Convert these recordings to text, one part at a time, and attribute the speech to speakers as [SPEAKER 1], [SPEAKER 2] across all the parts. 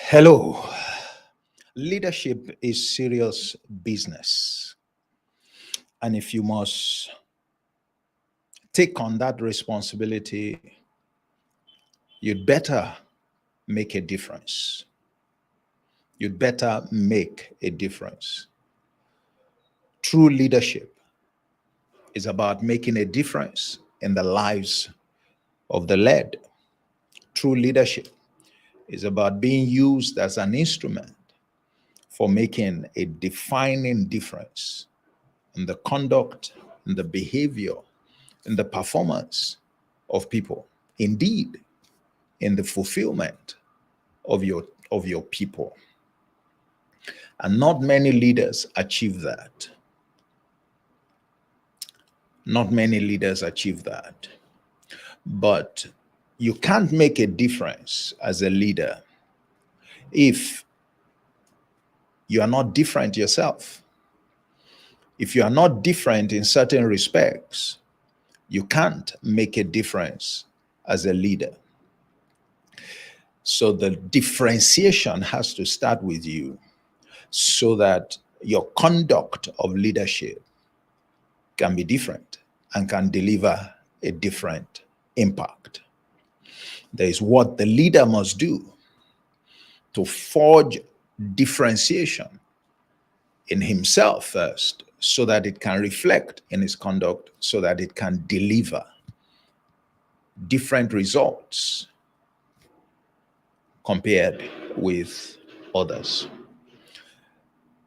[SPEAKER 1] Hello. Leadership is serious business. And if you must take on that responsibility, you'd better make a difference. You'd better make a difference. True leadership is about making a difference in the lives of the led. True leadership is about being used as an instrument for making a defining difference in the conduct, in the behavior, in the performance of people. Indeed, in the fulfillment of your people. And not many leaders achieve that. Not many leaders achieve that. But you can't make a difference as a leader if you are not different yourself. If you are not different in certain respects, you can't make a difference as a leader. So the differentiation has to start with you so that your conduct of leadership can be different and can deliver a different impact. There is what the leader must do to forge differentiation in himself first, so that it can reflect in his conduct, so that it can deliver different results compared with others.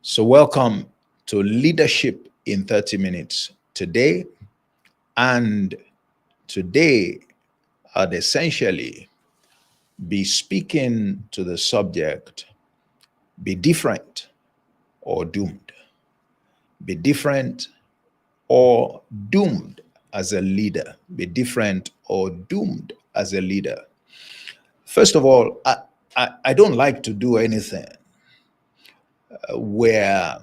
[SPEAKER 1] So welcome to Leadership in 30 Minutes today. And today I'd essentially be speaking to the subject, be different or doomed. Be different or doomed as a leader. Be different or doomed as a leader. First of all, I don't like to do anything where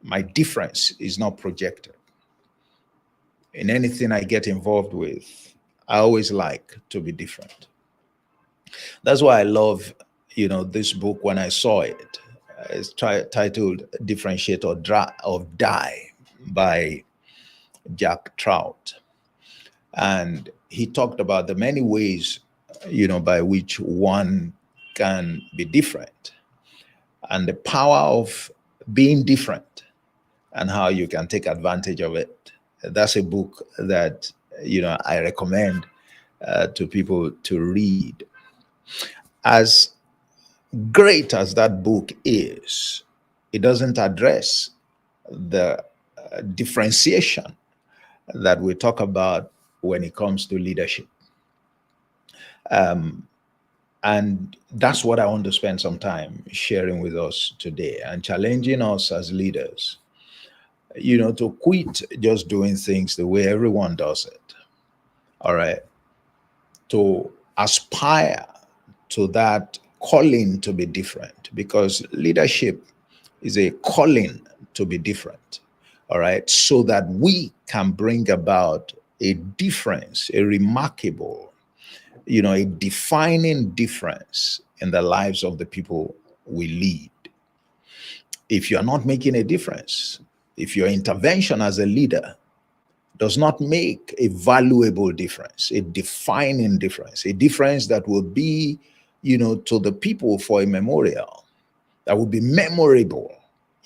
[SPEAKER 1] my difference is not projected. In anything I get involved with, I always like to be different. That's why I love, this book when I saw it. It's titled Differentiate or Die by Jack Trout. And he talked about the many ways, by which one can be different and the power of being different and how you can take advantage of it. That's a book that, I recommend to people to read. As great as that book is, it doesn't address the differentiation that we talk about when it comes to leadership. And that's what I want to spend some time sharing with us today and challenging us as leaders, to quit just doing things the way everyone does it. All right. To aspire to that calling to be different, because leadership is a calling to be different. All right. So that we can bring about a difference, a remarkable, a defining difference in the lives of the people we lead. If you're not making a difference, if your intervention as a leader does not make a valuable difference, a defining difference, a difference that will be, to the people for a memorial, that will be memorable,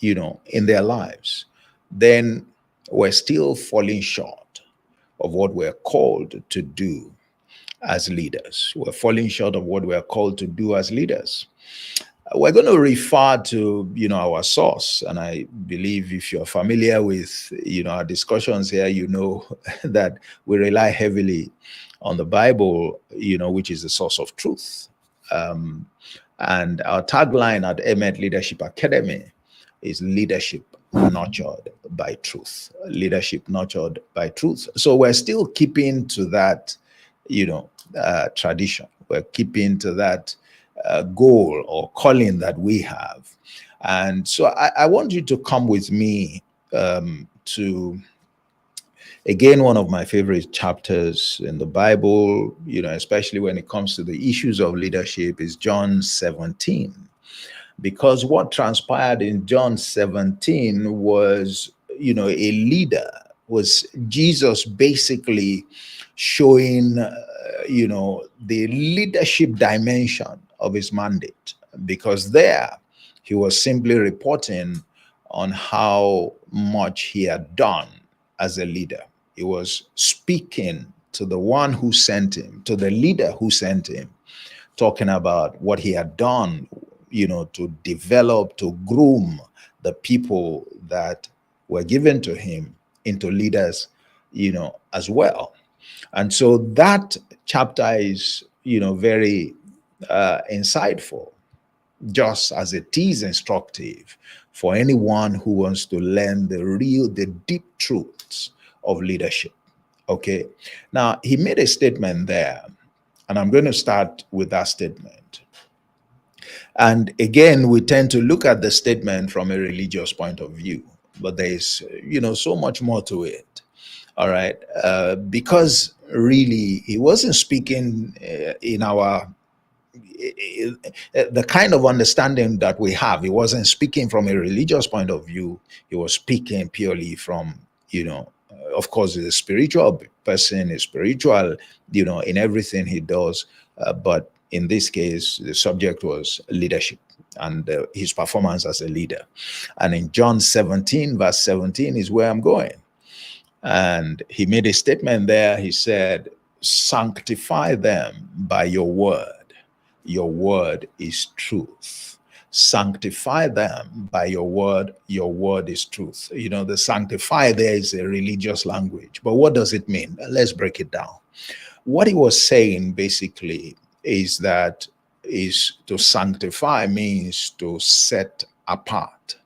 [SPEAKER 1] in their lives, then we're still falling short of what we're called to do as leaders. We're falling short of what we're called to do as leaders. We're going to refer to, our source. And I believe if you're familiar with, our discussions here, that we rely heavily on the Bible, which is the source of truth. And our tagline at Emet Leadership Academy is leadership nurtured by truth. Leadership nurtured by truth. So we're still keeping to that, tradition. We're keeping to that goal or calling that we have. And so I want you to come with me to, again, one of my favorite chapters in the Bible, especially when it comes to the issues of leadership, is John 17. because what transpired in John 17 was, a leader, was Jesus basically showing, the leadership dimension of his mandate, because there he was simply reporting on how much he had done as a leader. He was speaking to the one who sent him, to the leader who sent him, talking about what he had done, to develop, to groom the people that were given to him into leaders, as well. And so that chapter is, very insightful, just as it is instructive for anyone who wants to learn the deep truths of leadership. Okay. Now, he made a statement there, and I'm going to start with that statement. And again, we tend to look at the statement from a religious point of view, but there's, so much more to it. All right. Because really, he wasn't speaking in our the kind of understanding that we have. He wasn't speaking from a religious point of view. He was speaking purely from, of course, he's a spiritual person, is spiritual, in everything he does. But in this case, the subject was leadership and his performance as a leader. And in John 17, verse 17 is where I'm going. And he made a statement there. He said, "Sanctify them by your word. Your word is truth. Sanctify them by your word. Your word is truth." The sanctify there is a religious language. But what does it mean? Let's break it down. What he was saying basically is to sanctify means to set apart.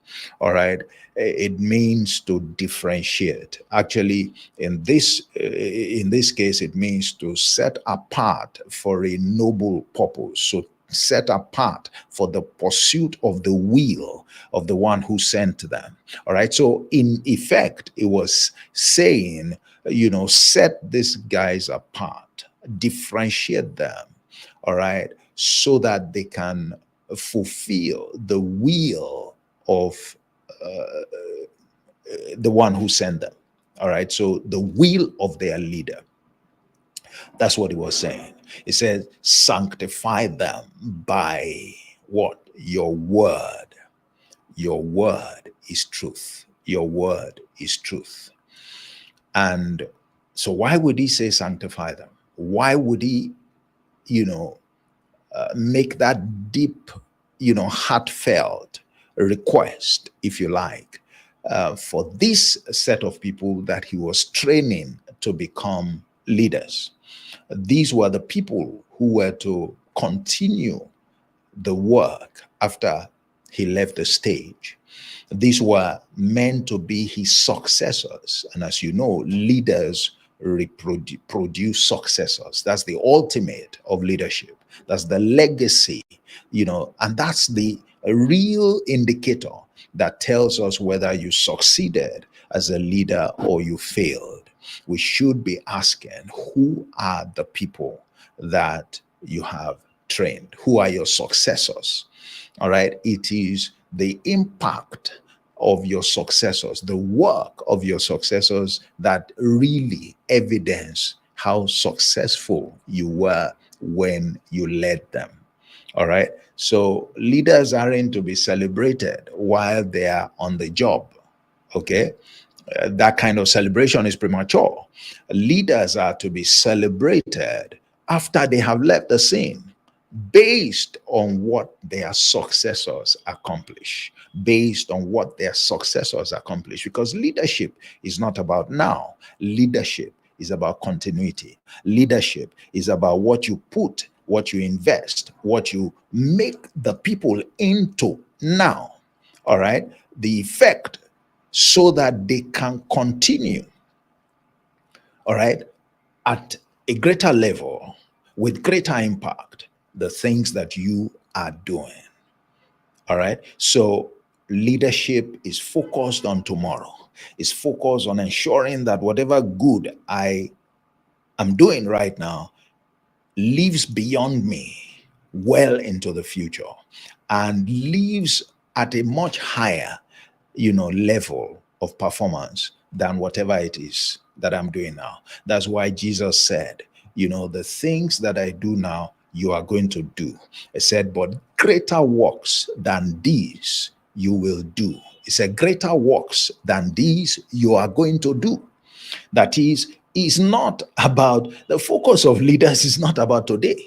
[SPEAKER 1] All right. It means to differentiate. Actually, in this case, it means to set apart for a noble purpose. So set apart for the pursuit of the will of the one who sent them. All right. So in effect, it was saying, set these guys apart, differentiate them. All right. So that they can fulfill the will of the one who sent them. All right. So the will of their leader. That's what he was saying. He said, sanctify them by what? Your word. Your word is truth. Your word is truth. And so why would he say sanctify them? Why would he, make that deep, heartfelt request, if you like, for this set of people that he was training to become leaders? These were the people who were to continue the work after he left the stage. These were meant to be his successors. And as you know, leaders produce successors. That's the ultimate of leadership. That's the legacy, and that's the real indicator that tells us whether you succeeded as a leader or you failed. We should be asking, who are the people that you have trained? Who are your successors? All right. It is the impact of your successors, the work of your successors, that really evidence how successful you were when you led them. All right. So leaders aren't to be celebrated while they are on the job. Okay. That kind of celebration is premature. Leaders are to be celebrated after they have left the scene, based on what their successors accomplish, based on what their successors accomplish. Because leadership is not about now. Leadership is about continuity. Leadership is about what you put, what you invest, what you make the people into now. All right. The effect, so that they can continue, all right, at a greater level, with greater impact, the things that you are doing. All right. So leadership is focused on tomorrow. It's focused on ensuring that whatever good I am doing right now lives beyond me, well into the future. and lives at a much higher, level of performance than whatever it is that I'm doing now. That's why Jesus said, the things that I do now, you are going to do. He said, but greater works than these you will do. He said, greater works than these you are going to do. That is not about, the focus of leaders is not about today.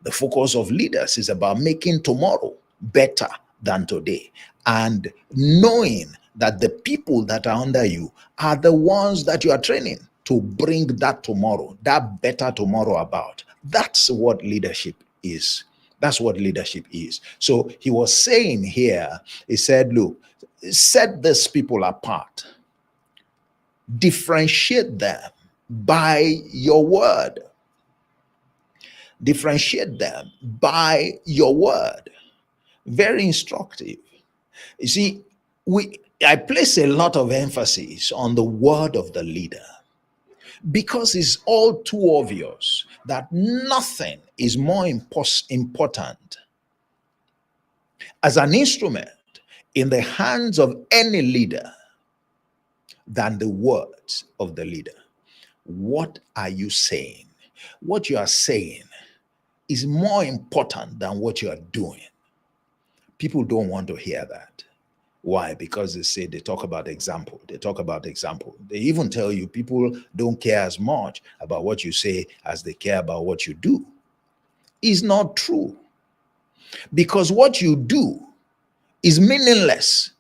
[SPEAKER 1] The focus of leaders is about making tomorrow better than today, and knowing that the people that are under you are the ones that you are training to bring that tomorrow, that better tomorrow about. That's what leadership is. That's what leadership is. So he was saying here, he said, look, set these people apart, differentiate them by your word. Differentiate them by your word. Very instructive. You see, I place a lot of emphasis on the word of the leader because it's all too obvious that nothing is more important as an instrument in the hands of any leader than the words of the leader. What are you saying? What you are saying is more important than what you are doing. People don't want to hear that. Why? Because they talk about example. They talk about example. They even tell you people don't care as much about what you say as they care about what you do. It's not true. Because what you do is meaningless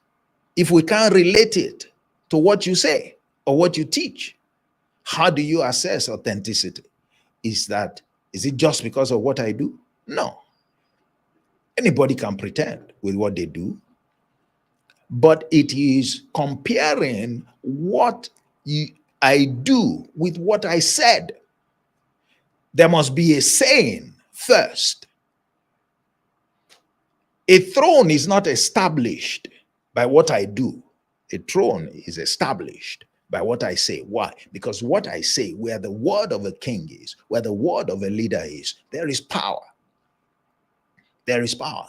[SPEAKER 1] if we can't relate it to what you say or what you teach. How do you assess authenticity? Is it just because of what I do? No. Anybody can pretend with what they do, but it is comparing what I do with what I said. There must be a saying first. A throne is not established by what I do. A throne is established by what I say. Why? Because what I say, where the word of a king is, where the word of a leader is, there is power. There is power.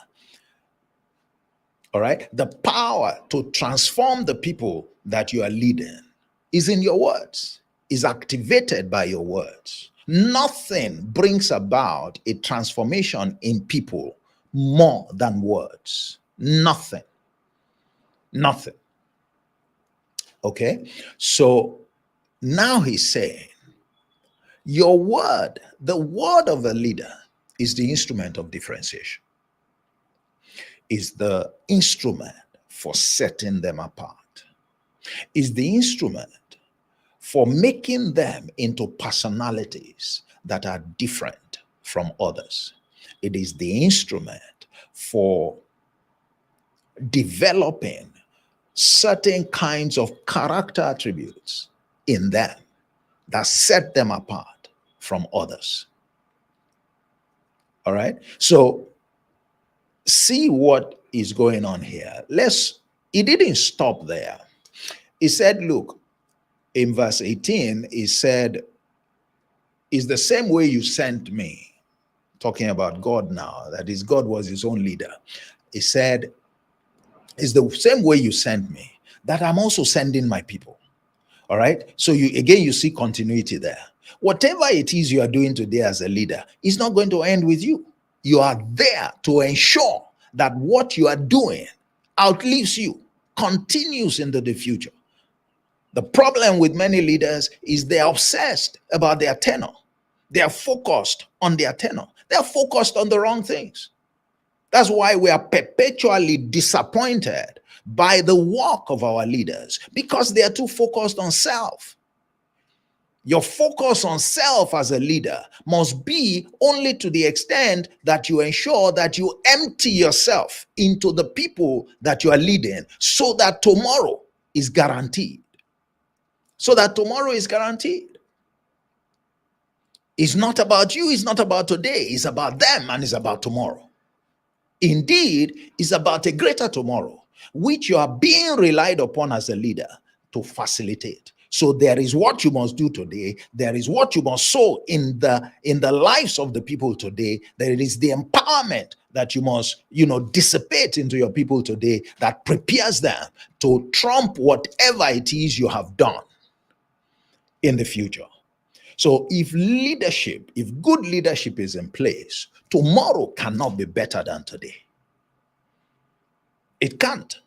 [SPEAKER 1] All right? The power to transform the people that you are leading is in your words, is activated by your words. Nothing brings about a transformation in people more than words. Nothing. Nothing. Okay? So now he's saying, your word, the word of a leader, is the instrument of differentiation, is the instrument for setting them apart, is the instrument for making them into personalities that are different from others. It is the instrument for developing certain kinds of character attributes in them that set them apart from others. All right? So see what is going on here. It didn't stop there. He said, look, in verse 18, he said, it's the same way you sent me, talking about God now, that is, God was his own leader. He said, it's the same way you sent me that I'm also sending my people. All right. So you see continuity there. Whatever it is you are doing today as a leader is not going to end with you. You are there to ensure that what you are doing outlives you, continues into the future. The problem with many leaders is they're obsessed about their tenure. They are focused on their tenure. They're focused on the wrong things. That's why we are perpetually disappointed by the work of our leaders, because they are too focused on self. Your focus on self as a leader must be only to the extent that you ensure that you empty yourself into the people that you are leading, so that tomorrow is guaranteed. So that tomorrow is guaranteed. It's not about you, it's not about today, it's about them, and it's about tomorrow. Indeed, it's about a greater tomorrow, which you are being relied upon as a leader to facilitate. So there is what you must do today. There is what you must sow in the lives of the people today. There is the empowerment that you must, dissipate into your people today that prepares them to trump whatever it is you have done in the future. So if good leadership is in place, tomorrow cannot be better than today. It can't.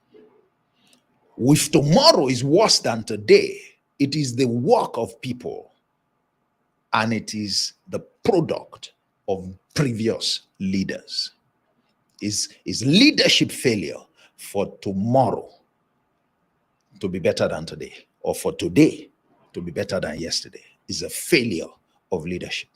[SPEAKER 1] If tomorrow is worse than today, it is the work of people and it is the product of previous leaders. Is leadership failure for tomorrow to be better than today, or for today to be better than yesterday, is a failure of leadership.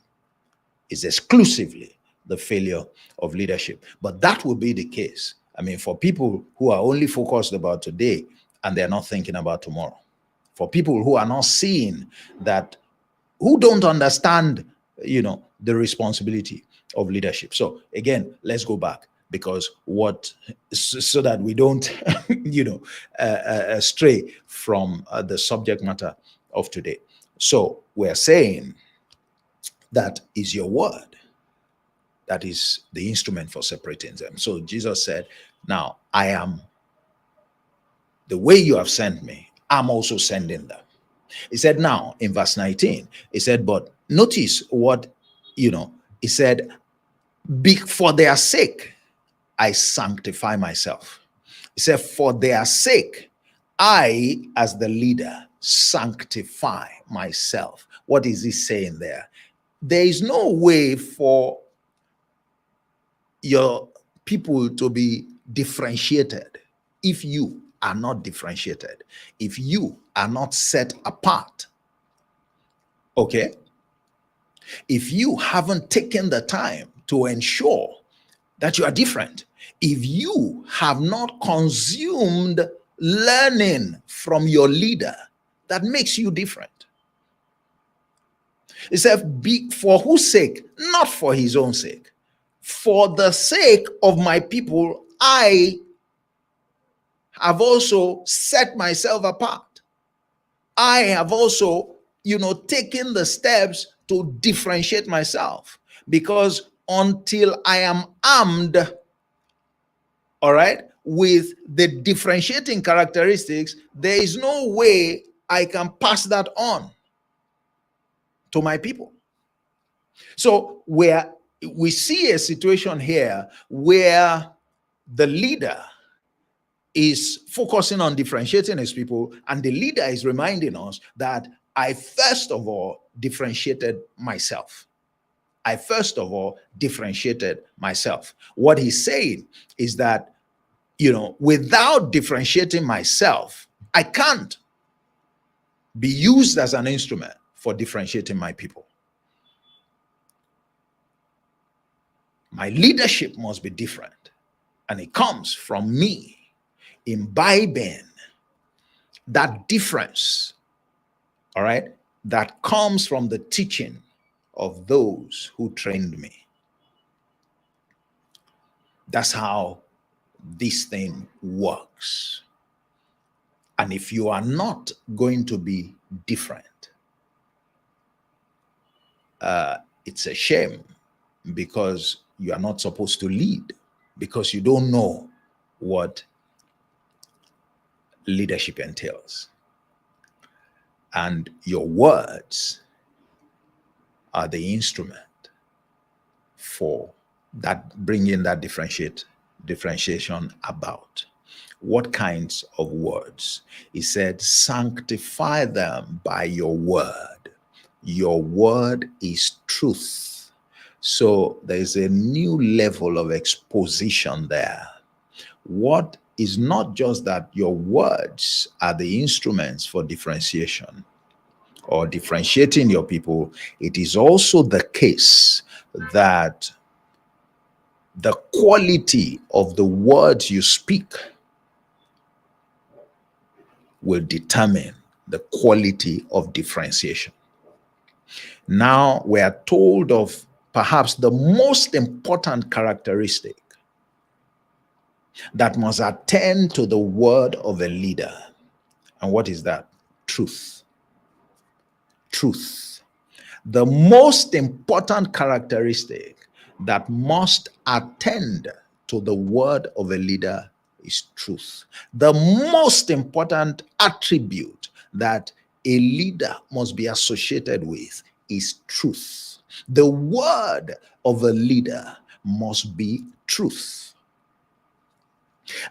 [SPEAKER 1] It's exclusively the failure of leadership. But that will be the case, for people who are only focused about today and they're not thinking about tomorrow. For people who are not seeing that, who don't understand, the responsibility of leadership. So again, let's go back, because so that we don't, stray from the subject matter of today. So we're saying that is your word. That is the instrument for separating them. So Jesus said, now I am, the way you have sent me, I'm also sending them. He said, now in verse 19, he said, but notice what, he said, for their sake, I sanctify myself. He said, for their sake, I, as the leader, sanctify myself. What is he saying there? There is no way for your people to be differentiated if you are not differentiated, if you are not set apart. Okay? If you haven't taken the time to ensure that you are different, if you have not consumed learning from your leader that makes you different. It said, for whose sake? Not for his own sake. For the sake of my people, I have also set myself apart. I have also, taken the steps to differentiate myself, because until I am armed, all right, with the differentiating characteristics, there is no way I can pass that on to my people. So we see a situation here where the leader is focusing on differentiating his people, and the leader is reminding us that I first of all differentiated myself. I first of all differentiated myself. What he's saying is that, without differentiating myself, I can't be used as an instrument for differentiating my people. My leadership must be different, and it comes from me imbibing that difference, all right, that comes from the teaching of those who trained me. That's how this thing works. And if you are not going to be different, it's a shame, because you are not supposed to lead, because you don't know what leadership entails. And your words are the instrument for that, bringing that differentiation about. What kinds of words? He said, sanctify them by your word. Your word is truth. So there's a new level of exposition there. What is not just that your words are the instruments for differentiation or differentiating your people, it is also the case that the quality of the words you speak will determine the quality of differentiation. Now we are told of perhaps the most important characteristic that must attend to the word of a leader. And what is that? Truth. truth. The most important characteristic that must attend to the word of a leader is truth. The most important attribute that a leader must be associated with is truth. The word of a leader must be truth.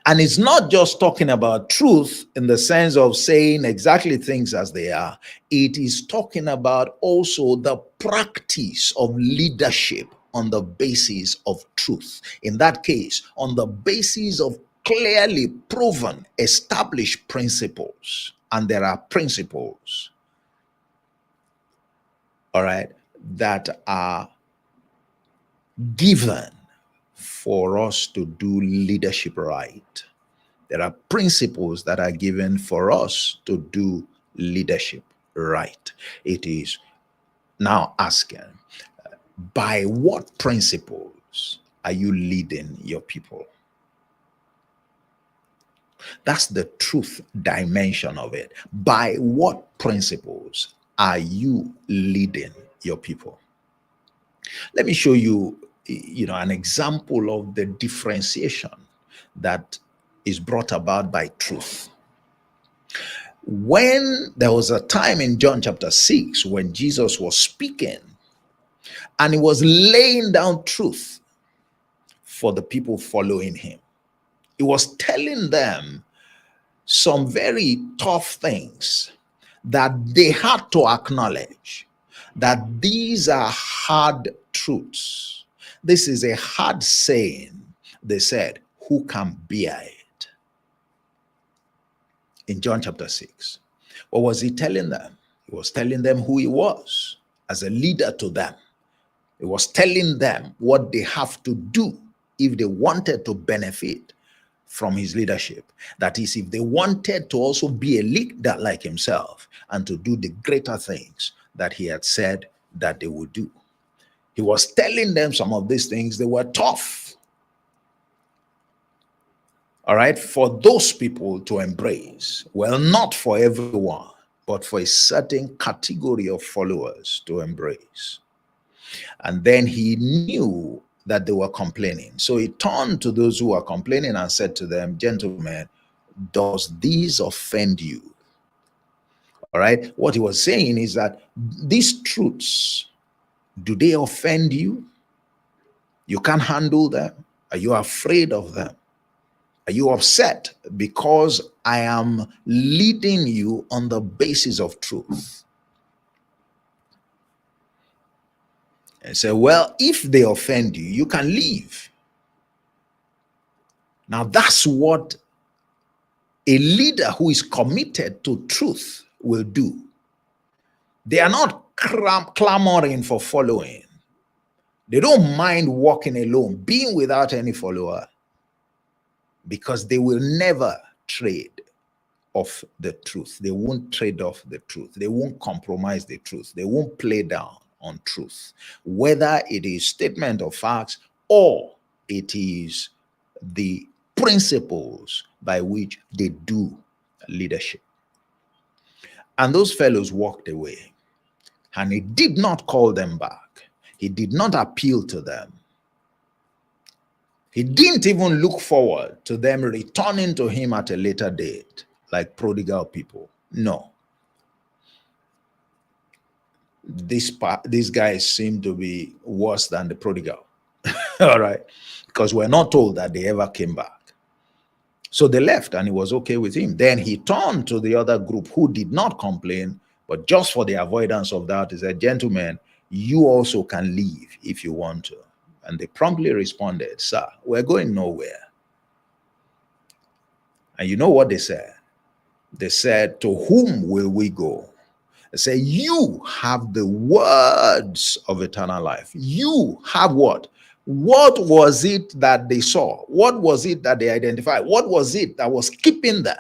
[SPEAKER 1] And it's not just talking about truth in the sense of saying exactly things as they are. It is talking about also the practice of leadership on the basis of truth. In that case, on the basis of clearly proven, established principles. And there are principles, all right, that are given for us to do leadership right. There are principles that are given for us to do leadership right. It is now asking, by what principles are you leading your people? That's the truth dimension of it. By what principles are you leading your people? Let me show you, an example of the differentiation that is brought about by truth. When there was a time in John chapter 6 when Jesus was speaking and he was laying down truth for the people following him, he was telling them some very tough things that they had to acknowledge, that these are hard truths. This is a hard saying. They said, who can bear it? In John chapter 6. What was he telling them? He was telling them who he was as a leader to them. He was telling them what they have to do if they wanted to benefit from his leadership. That is, if they wanted to also be a leader like himself and to do the greater things that he had said that they would do. He was telling them some of these things. They were tough, all right, for those people to embrace. Well, not for everyone, but for a certain category of followers to embrace. And then he knew that they were complaining. So he turned to those who were complaining and said to them, gentlemen, does this offend you? All right. What he was saying is that these truths, do they offend you? You can't handle them? Are you afraid of them? Are you upset because I am leading you on the basis of truth? And say, well, if they offend you, you can leave. Now that's what a leader who is committed to truth will do. They are not clamoring for following. They don't mind walking alone, being without any follower, because they will never trade off the truth. They won't trade off the truth. They won't compromise the truth. They won't play down on truth, whether it is statement of facts or it is the principles by which they do leadership. And those fellows walked away, and he did not call them back. He did not appeal to them. He didn't even look forward to them returning to him at a later date, like prodigal people. No. These guys seem to be worse than the prodigal. All right. Because we're not told that they ever came back. So they left and it was okay with him. Then he turned to the other group who did not complain, but just for the avoidance of that, he said, gentlemen, you also can leave if you want to. And they promptly responded, sir, we're going nowhere. And you know what they said? They said, to whom will we go? They say, you have the words of eternal life. You have what? What was it that they saw? What was it that they identified? What was it that was keeping them?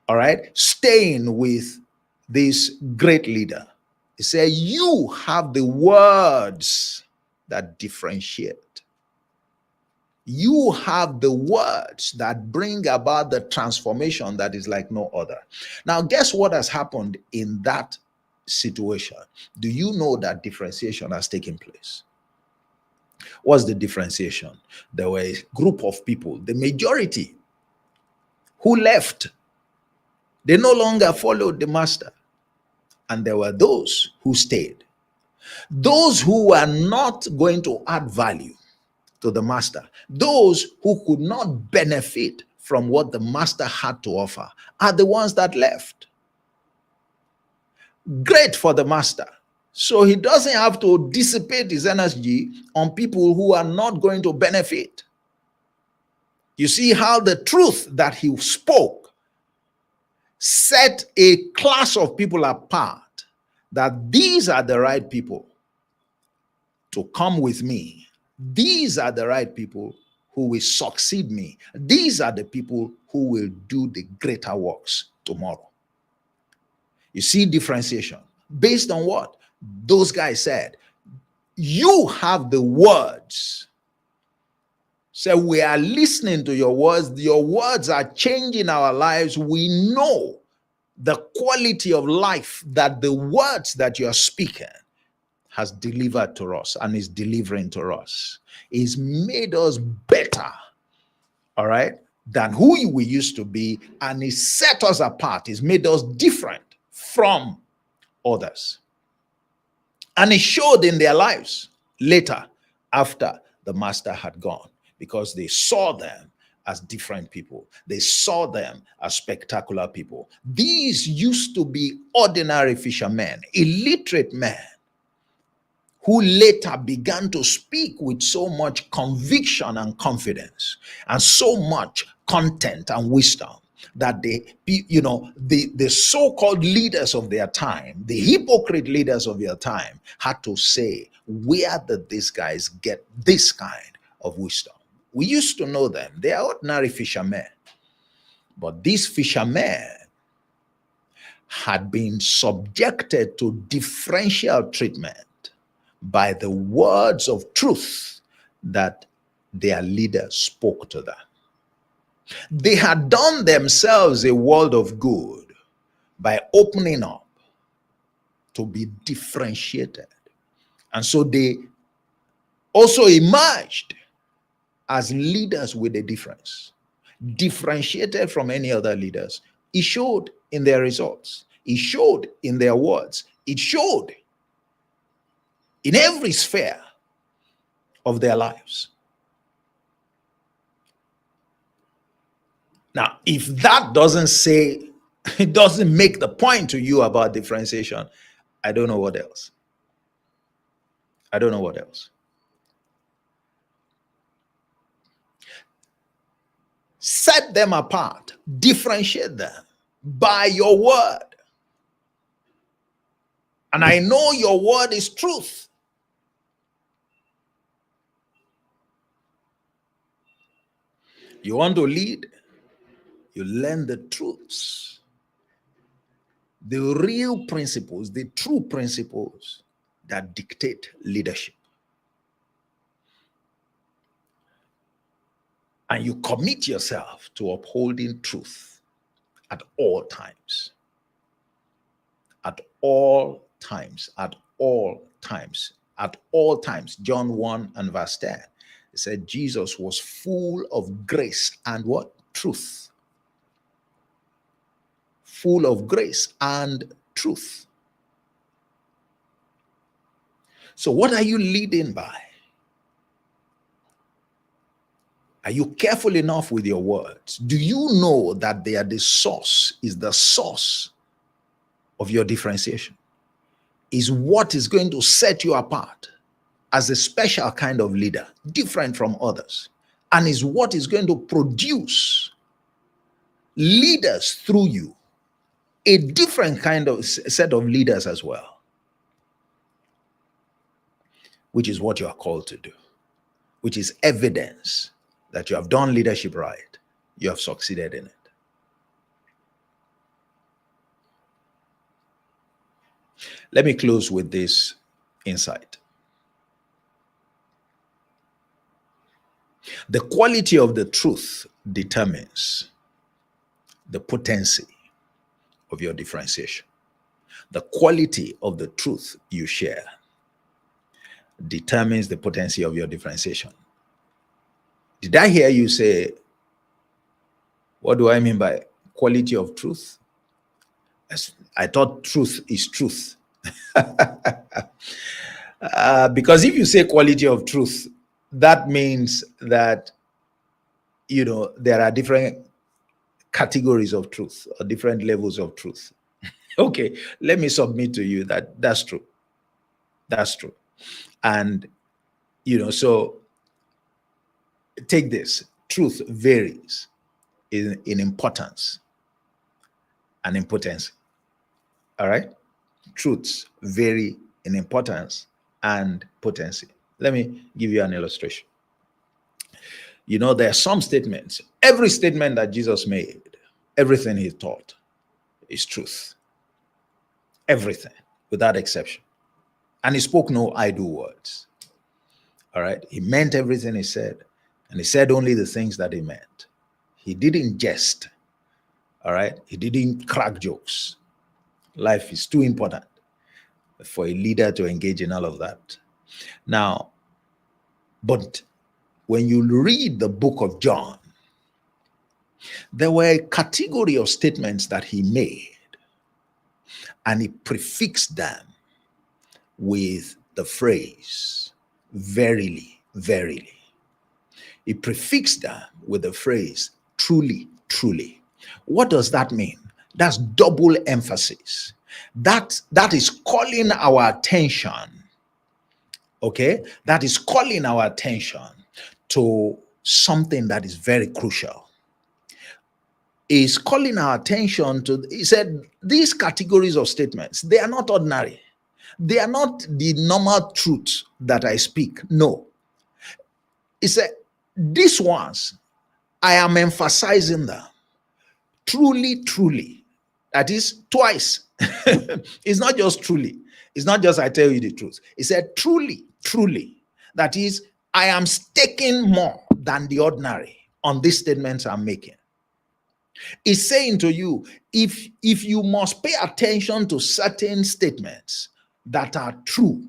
[SPEAKER 1] All right, staying with this great leader. He said, you have the words that differentiate. You have the words that bring about the transformation that is like no other. Now, guess what has happened in that situation, do you know that differentiation has taken place? What's the differentiation? There were a group of people, the majority, who left. They no longer followed the master. And there were those who stayed. Those who were not going to add value to the master, those who could not benefit from what the master had to offer, are the ones that left. Great for the master. So he doesn't have to dissipate his energy on people who are not going to benefit. You see how the truth that he spoke set a class of people apart, that these are the right people to come with me. These are the right people who will succeed me. These are the people who will do the greater works tomorrow. You see differentiation based on what those guys said. You have the words. So we are listening to your words. Your words are changing our lives. We know the quality of life that the words that you are speaking has delivered to us and is delivering to us. It's made us better, all right, than who we used to be, and it set us apart. It's made us different from others. And it showed in their lives later after the master had gone, because they saw them as different people. They saw them as spectacular people. These used to be ordinary fishermen, illiterate men, who later began to speak with so much conviction and confidence and so much content and wisdom that the so-called leaders of their time, the hypocrite leaders of their time, had to say, where did these guys get this kind of wisdom? We used to know them. They are ordinary fishermen. But these fishermen had been subjected to differential treatment by the words of truth that their leader spoke to them. They had done themselves a world of good by opening up to be differentiated. And so they also emerged as leaders with a difference, differentiated from any other leaders. It showed in their results. It showed in their words. It showed in every sphere of their lives. Now, if that doesn't say, it doesn't make the point to you about differentiation, I don't know what else. I don't know what else. Set them apart, differentiate them by your word. And I know your word is truth. You want to lead, you learn the truths, the real principles, the true principles that dictate leadership. And you commit yourself to upholding truth at all times. At all times. At all times. At all times. John 1 and verse 10. It said Jesus was full of grace and what? Truth. Full of grace and truth. So what are you leading by? Are you careful enough with your words? Do you know that they are the source, is the source of your differentiation? Is what is going to set you apart as a special kind of leader, different from others, and is what is going to produce leaders through you, a different kind of set of leaders as well, which is what you are called to do, which is evidence that you have done leadership right, you have succeeded in it. Let me close with this insight. The quality of the truth determines the potency of your differentiation. The quality of the truth you share determines the potency of your differentiation. Did I hear you say, what do I mean by quality of truth? I thought truth is truth. Because if you say quality of truth, that means that, there are different categories of truth or different levels of truth. Okay, let me submit to you that that's true. That's true. And, so take this. Truth varies in importance and in potency. All right? Truths vary in importance and potency. Let me give you an illustration. There are some statements. Every statement that Jesus made, everything he taught is truth. Everything, without exception. And he spoke no idle words. All right? He meant everything he said. And he said only the things that he meant. He didn't jest. All right? He didn't crack jokes. Life is too important for a leader to engage in all of that. Now, but when you read the book of John, there were a category of statements that he made, and he prefixed them with the phrase, verily, verily. He prefixed them with the phrase, truly, truly. What does that mean? That's double emphasis. That is calling our attention, okay? That is calling our attention to something that is very crucial. Is calling our attention to, he said, these categories of statements, they are not ordinary. They are not the normal truth that I speak. No. He said, these ones, I am emphasizing them. Truly, truly. That is twice. It's not just truly. It's not just I tell you the truth. He said, truly, truly. That is, I am staking more than the ordinary on these statements I'm making. It's saying to you, if you must pay attention to certain statements that are true,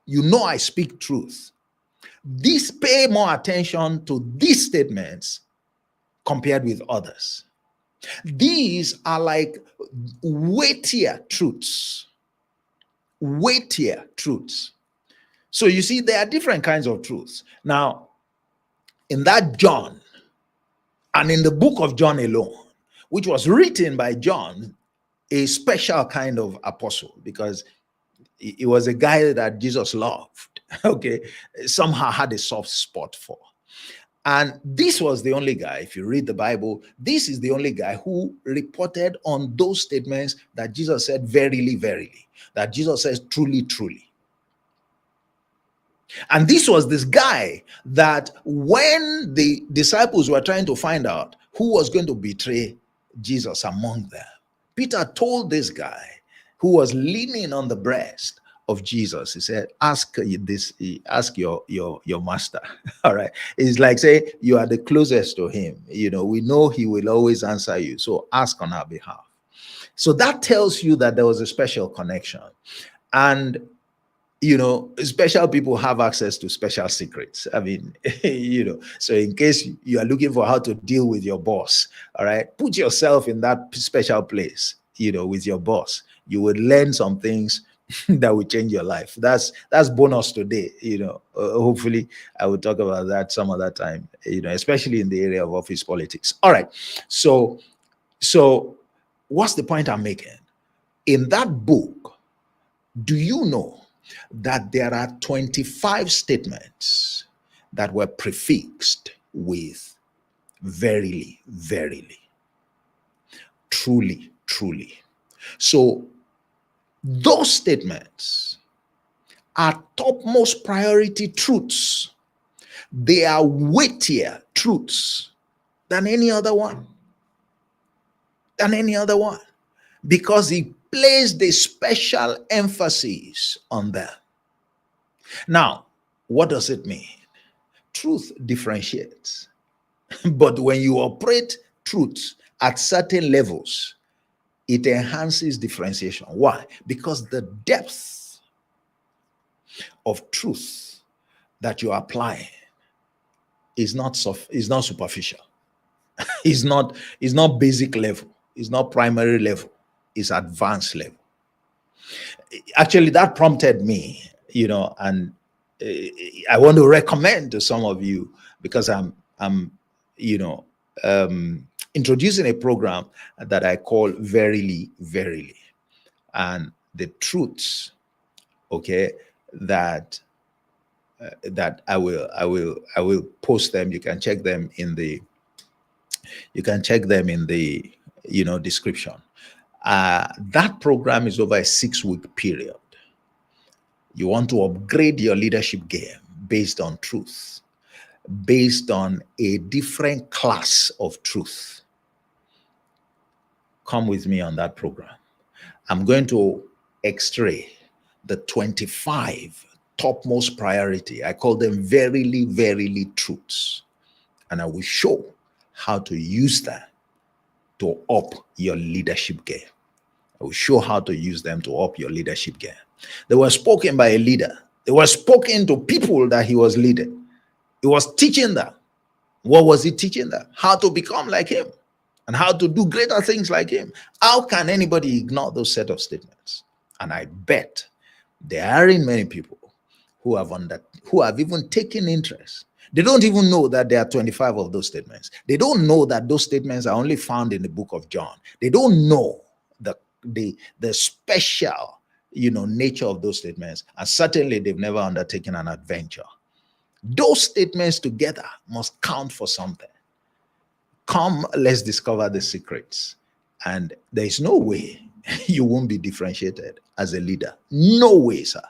[SPEAKER 1] I speak truth. This pay more attention to these statements compared with others. These are like weightier truths. Weightier truths. So you see, there are different kinds of truths. Now, in that John, and in the book of John alone, which was written by John, a special kind of apostle, because he was a guy that Jesus loved, okay, somehow had a soft spot for. And this was the only guy, if you read the Bible, this is the only guy who reported on those statements that Jesus said, verily, verily, that Jesus says, truly, truly. And this was this guy that when the disciples were trying to find out who was going to betray Jesus among them, Peter told this guy who was leaning on the breast of Jesus, he said, ask your master. All right. It's like, say, you are the closest to him. We know he will always answer you. So ask on our behalf. So that tells you that there was a special connection. And special people have access to special secrets. I mean, so in case you are looking for how to deal with your boss, all right, put yourself in that special place, with your boss. You will learn some things that will change your life. That's bonus today. Hopefully I will talk about that some other time, especially in the area of office politics. All right. So what's the point I'm making? In that book, do you know that there are 25 statements that were prefixed with verily, verily, truly, truly? So those statements are topmost priority truths. They are weightier truths than any other one. Because he placed a special emphasis on them. Now, what does it mean? Truth differentiates. But when you operate truth at certain levels, it enhances differentiation. Why? Because the depth of truth that you apply is not superficial. It's not basic level. It's not primary level. It's advanced level. Actually, that prompted me, and I want to recommend to some of you, because I'm you know introducing a program that I call Verily, Verily, and the truths, okay, that I will post them. You can check them in the description. That program is over a 6-week period. You want to upgrade your leadership game based on truth, based on a different class of truth. Come with me on that program. I'm going to x-ray the 25 topmost priority. I call them verily, verily truths. And I will show how to use that to up your leadership game. I will show how to use them to up your leadership game. They were spoken by a leader. They were spoken to people that he was leading. He was teaching them. What was he teaching them? How to become like him and how to do greater things like him. How can anybody ignore those set of statements? And I bet there aren't many people who have even taken interest. They don't even know that there are 25 of those statements. They don't know that those statements are only found in the book of John. They don't know the special nature of those statements, and certainly they've never undertaken an adventure. Those statements together must count for something. Come, let's discover the secrets. And there is no way you won't be differentiated as a leader. No way, sir.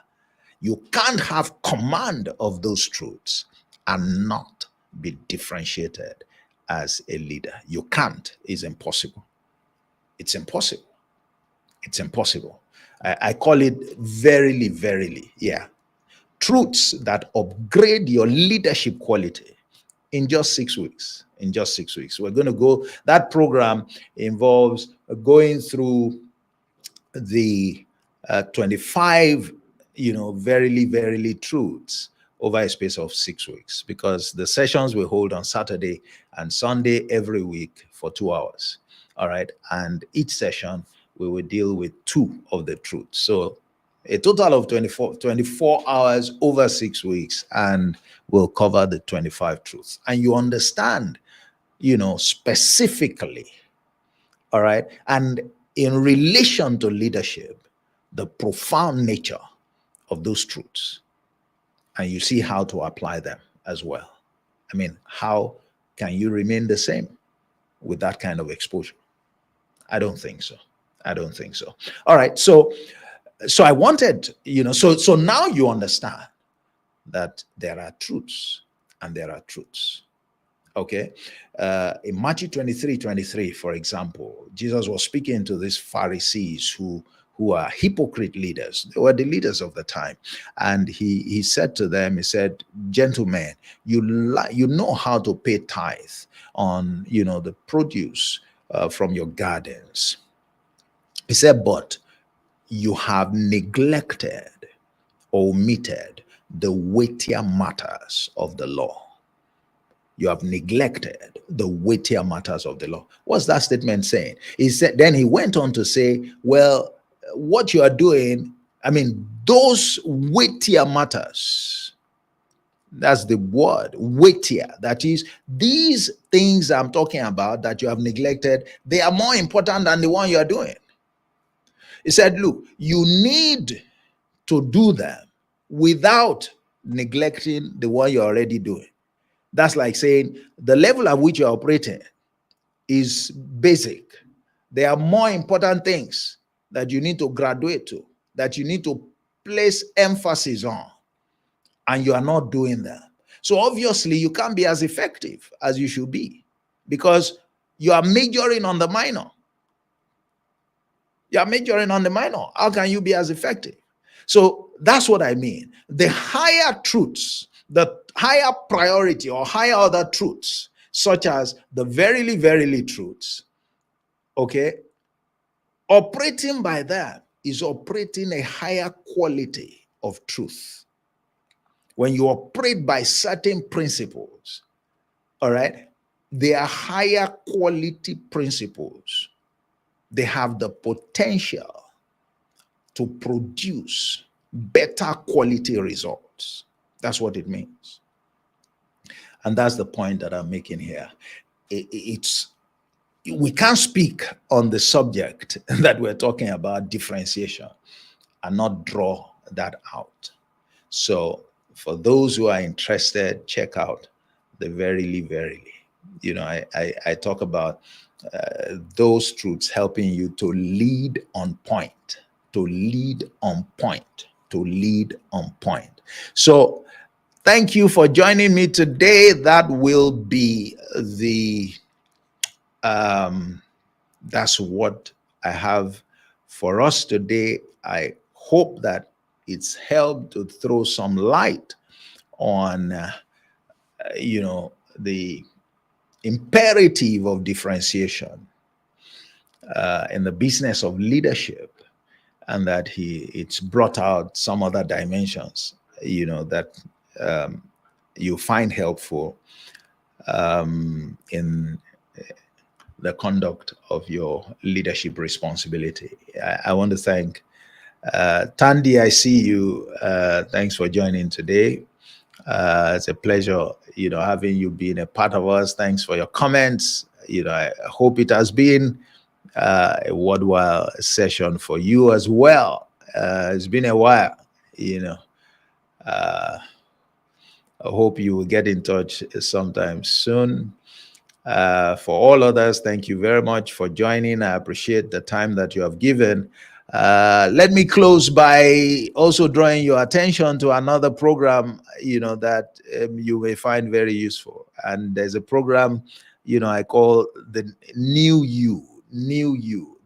[SPEAKER 1] You can't have command of those truths and not be differentiated as a leader. You can't. It's impossible. It's impossible. It's impossible. I call it verily, verily. Yeah. Truths that upgrade your leadership quality in just 6 weeks. In just 6 weeks. We're going to go, that program involves going through the 25, verily, verily truths over a space of 6 weeks, because the sessions we hold on Saturday and Sunday every week for 2 hours. All right. And each session, we will deal with 2 of the truths. So a total of 24 hours over 6 weeks, and we'll cover the 25 truths. And you understand, specifically, all right, and in relation to leadership, the profound nature of those truths. And you see how to apply them as well. I mean, how can you remain the same with that kind of exposure? I don't think so. I don't think so. All right. So I wanted, so now you understand that there are truths and there are truths. Okay. In Matthew 23, for example, Jesus was speaking to these Pharisees who are hypocrite leaders. They were the leaders of the time. And he said to them, he said, gentlemen, you know how to pay tithe on, the produce from your gardens. He said, but you have neglected or omitted the weightier matters of the law. You have neglected the weightier matters of the law. What's that statement saying? He said, then he went on to say, well, what you are doing, I mean, those weightier matters, that's the word, weightier. That is, these things I'm talking about that you have neglected, they are more important than the one you are doing. He said, look, you need to do them without neglecting the one you're already doing. That's like saying the level at which you're operating is basic. There are more important things that you need to graduate to, that you need to place emphasis on, and you are not doing them. So obviously you can't be as effective as you should be, because you are majoring on the minor. You are majoring on the minor. How can you be as effective? So that's what I mean. The higher truths, the higher priority or higher other truths, such as the verily, verily truths, okay, Operating by that is operating a higher quality of truth. When you operate by certain principles, all right, they are higher quality principles. They have the potential to produce better quality results. That's what it means. And that's the point that I'm making here. It's we can't speak on the subject that we're talking about, differentiation, and not draw that out. So for those who are interested, check out the verily, verily. I talk about those truths helping you to lead on point, to lead on point, to lead on point. So thank you for joining me today. That will be that's what I have for us today. I hope that it's helped to throw some light on, the imperative of differentiation in the business of leadership, and that it's brought out some other dimensions, that you find helpful in the conduct of your leadership responsibility. I want to thank Tandy. I see you. Thanks for joining today. It's a pleasure, having you being a part of us. Thanks for your comments. I hope it has been a worthwhile session for you as well. It's been a while, I hope you will get in touch sometime soon. For all others, thank you very much for joining. I appreciate the time that you have given. Let me close by also drawing your attention to another program, that you may find very useful. And there's a program, I call the New You,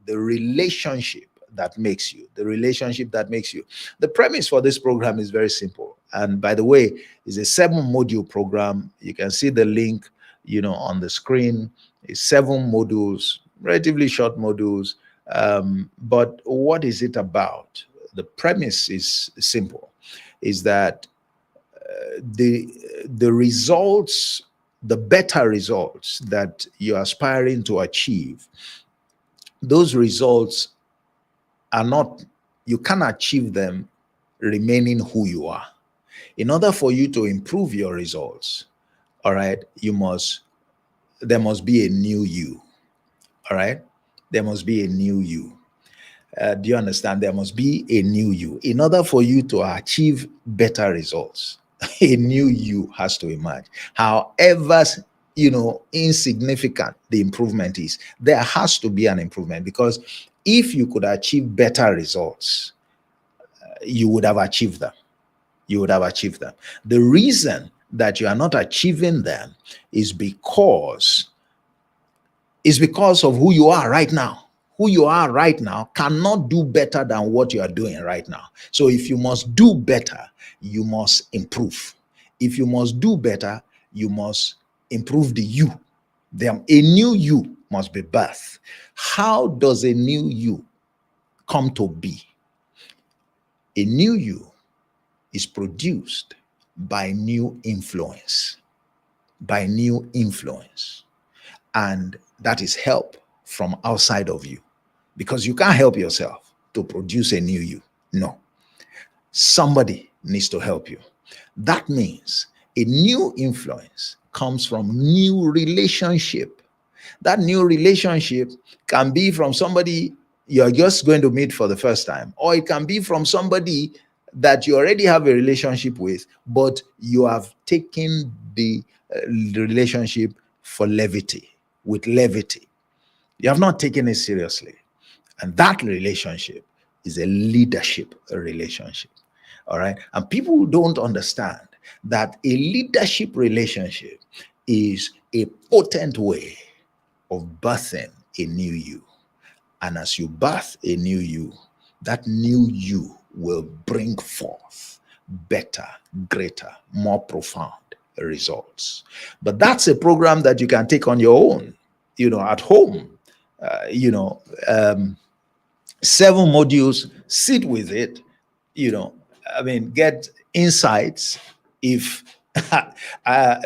[SPEAKER 1] the relationship that makes you, the relationship that makes you. The premise for this program is very simple. And by the way, it's a 7-module program. You can see the link, on the screen. It's 7 modules, relatively short modules. But what is it about? The premise is simple, is that the results, the better results that you're aspiring to achieve, those results are not, you can't achieve them remaining who you are. In order for you to improve your results, all right, there must be a new you. All right, there must be a new you. Do you understand? There must be a new you. In order for you to achieve better results, a new you has to emerge. However, insignificant the improvement is, there has to be an improvement, because if you could achieve better results, you would have achieved them. You would have achieved them. The reason that you are not achieving them is because of who you are right now. Who you are right now cannot do better than what you are doing right now. So if you must do better, you must improve. If you must do better, you must improve the you. A new you must be birthed. How does a new you come to be? A new you is produced by new influence. By new influence. And that is help from outside of you, because you can't help yourself to produce a new you. No, somebody needs to help you. That means a new influence comes from new relationship. That new relationship can be from somebody you're just going to meet for the first time, or it can be from somebody that you already have a relationship with, but you have taken the relationship for levity, with levity. You have not taken it seriously. And that relationship is a leadership relationship. All right. And people don't understand that a leadership relationship is a potent way of birthing a new you. And as you birth a new you, that new you will bring forth better, greater, more profound results. But that's a program that you can take on your own, at home. 7 modules, sit with it, get insights. If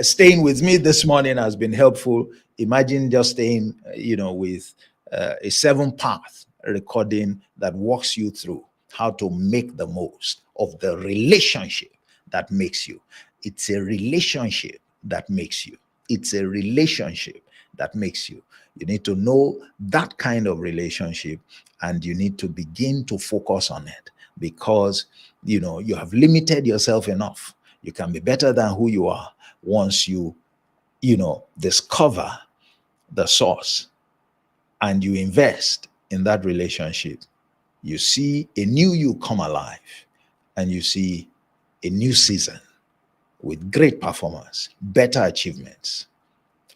[SPEAKER 1] staying with me this morning has been helpful, imagine just staying, with a 7-part recording that walks you through how to make the most of the relationship that makes you. It's a relationship that makes you. It's a relationship that makes you. You need to know that kind of relationship, and you need to begin to focus on it, because you have limited yourself enough. You can be better than who you are once you discover the source and you invest in that relationship. You see a new you come alive, and you see a new season with great performance, better achievements,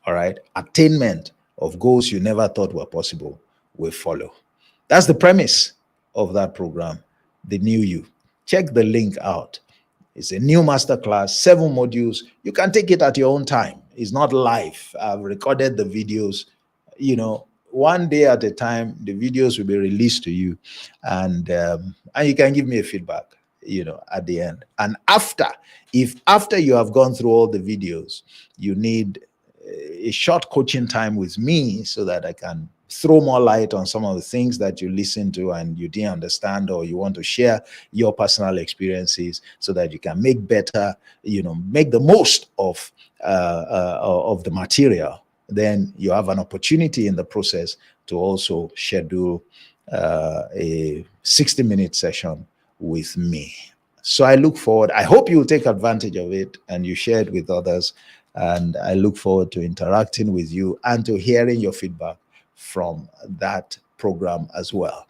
[SPEAKER 1] all right? Attainment of goals you never thought were possible will follow. That's the premise of that program, The New You. Check the link out. It's a new masterclass, 7 modules. You can take it at your own time. It's not live. I've recorded the videos, one day at a time. The videos will be released to you, and you can give me a feedback, at the end. And if after you have gone through all the videos, you need a short coaching time with me so that I can throw more light on some of the things that you listen to and you didn't understand, or you want to share your personal experiences so that you can make better, make the most of the material, then you have an opportunity in the process to also schedule a 60-minute session with me. So I look forward. I hope you'll take advantage of it and you share it with others. And I look forward to interacting with you and to hearing your feedback from that program as well.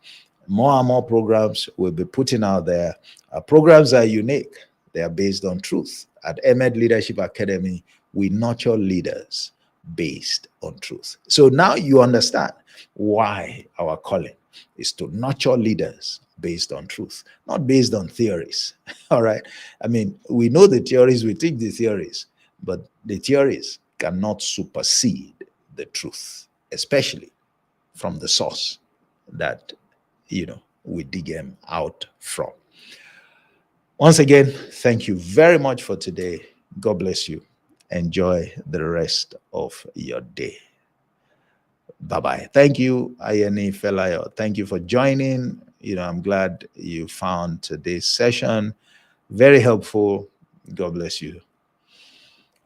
[SPEAKER 1] More and more programs we'll be putting out there. Our programs are unique. They are based on truth. At Emed Leadership Academy, we nurture leaders based on truth. So now you understand why our calling is to nurture leaders based on truth, not based on theories. All right. We know the theories, we take the theories, but the theories cannot supersede the truth, especially from the source that we dig them out from. Once again, thank you very much for today. God bless you. Enjoy the rest of your day. Bye-bye. Thank you, Ayeni Felayo. Thank you for joining. I'm glad you found today's session very helpful. God bless you.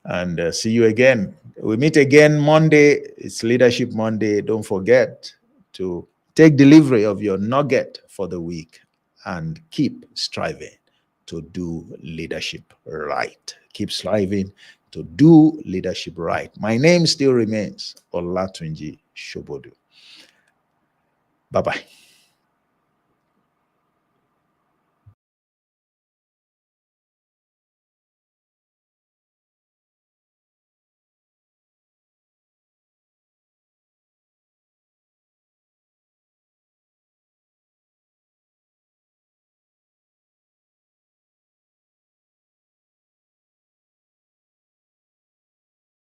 [SPEAKER 1] And see you again. We meet again Monday. It's Leadership Monday. Don't forget to take delivery of your nugget for the week and keep striving to do leadership right. Keep striving to do leadership right. My name still remains Olatunji Shobodu. Bye-bye.